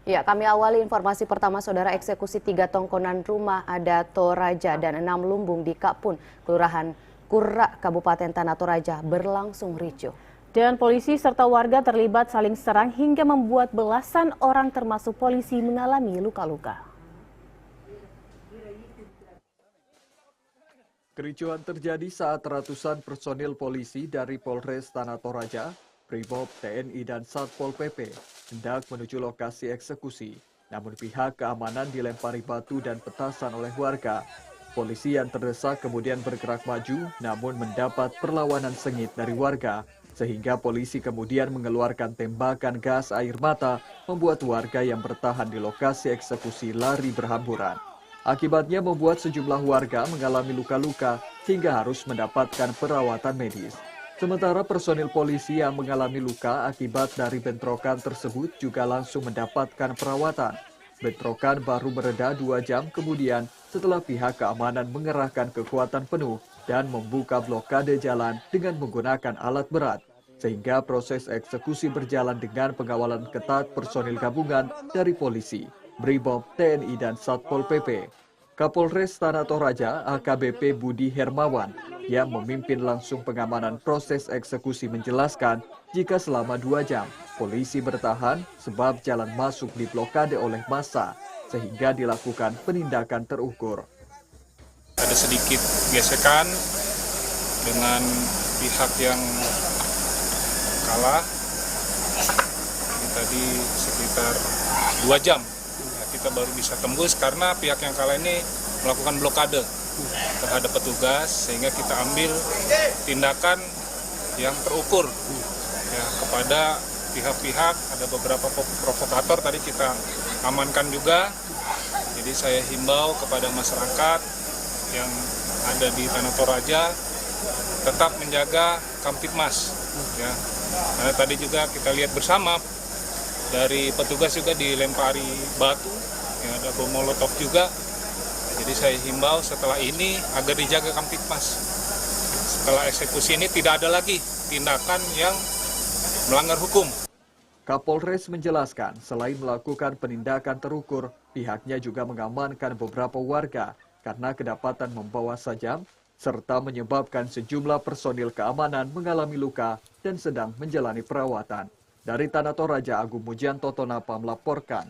Ya, kami awali informasi pertama, Saudara. Eksekusi 3 tongkonan rumah ada Toraja dan 6 lumbung di Kapun, Kelurahan Kurak, Kabupaten Tanah Toraja berlangsung ricuh. Dan polisi serta warga terlibat saling serang hingga membuat belasan orang termasuk polisi mengalami luka-luka. Kericuhan terjadi saat ratusan personil polisi dari Polres Tanah Toraja, Brimob, TNI, dan Satpol PP hendak menuju lokasi eksekusi. Namun pihak keamanan dilempari batu dan petasan oleh warga. Polisi yang terdesak kemudian bergerak maju, namun mendapat perlawanan sengit dari warga. Sehingga polisi kemudian mengeluarkan tembakan gas air mata, membuat warga yang bertahan di lokasi eksekusi lari berhamburan. Akibatnya membuat sejumlah warga mengalami luka-luka hingga harus mendapatkan perawatan medis. Sementara personil polisi yang mengalami luka akibat dari bentrokan tersebut juga langsung mendapatkan perawatan. Bentrokan baru mereda 2 jam kemudian setelah pihak keamanan mengerahkan kekuatan penuh dan membuka blokade jalan dengan menggunakan alat berat. Sehingga proses eksekusi berjalan dengan pengawalan ketat personil gabungan dari polisi, Brimob, TNI, dan Satpol PP. Kapolres Tanah Toraja AKBP Budi Hermawan yang memimpin langsung pengamanan proses eksekusi menjelaskan jika selama 2 jam polisi bertahan sebab jalan masuk diblokade oleh massa sehingga dilakukan penindakan terukur. Ada sedikit gesekan dengan pihak yang kalah. Ini tadi sekitar 2 jam. Kita baru bisa tembus karena pihak yang kalah ini melakukan blokade terhadap petugas sehingga kita ambil tindakan yang terukur ya, kepada pihak-pihak. Ada beberapa provokator tadi kita amankan juga. Jadi saya himbau kepada masyarakat yang ada di Tanah Toraja tetap menjaga Kamtibmas ya. Karena tadi juga kita lihat bersama dari petugas juga dilempari batu, ya, ada bom molotov juga. Jadi saya himbau setelah ini agar dijaga Kamtibmas. Setelah eksekusi ini tidak ada lagi tindakan yang melanggar hukum. Kapolres menjelaskan selain melakukan penindakan terukur, pihaknya juga mengamankan beberapa warga karena kedapatan membawa sajam serta menyebabkan sejumlah personil keamanan mengalami luka dan sedang menjalani perawatan. Dari Tanah Toraja, Agung Mujianto Tonapa melaporkan.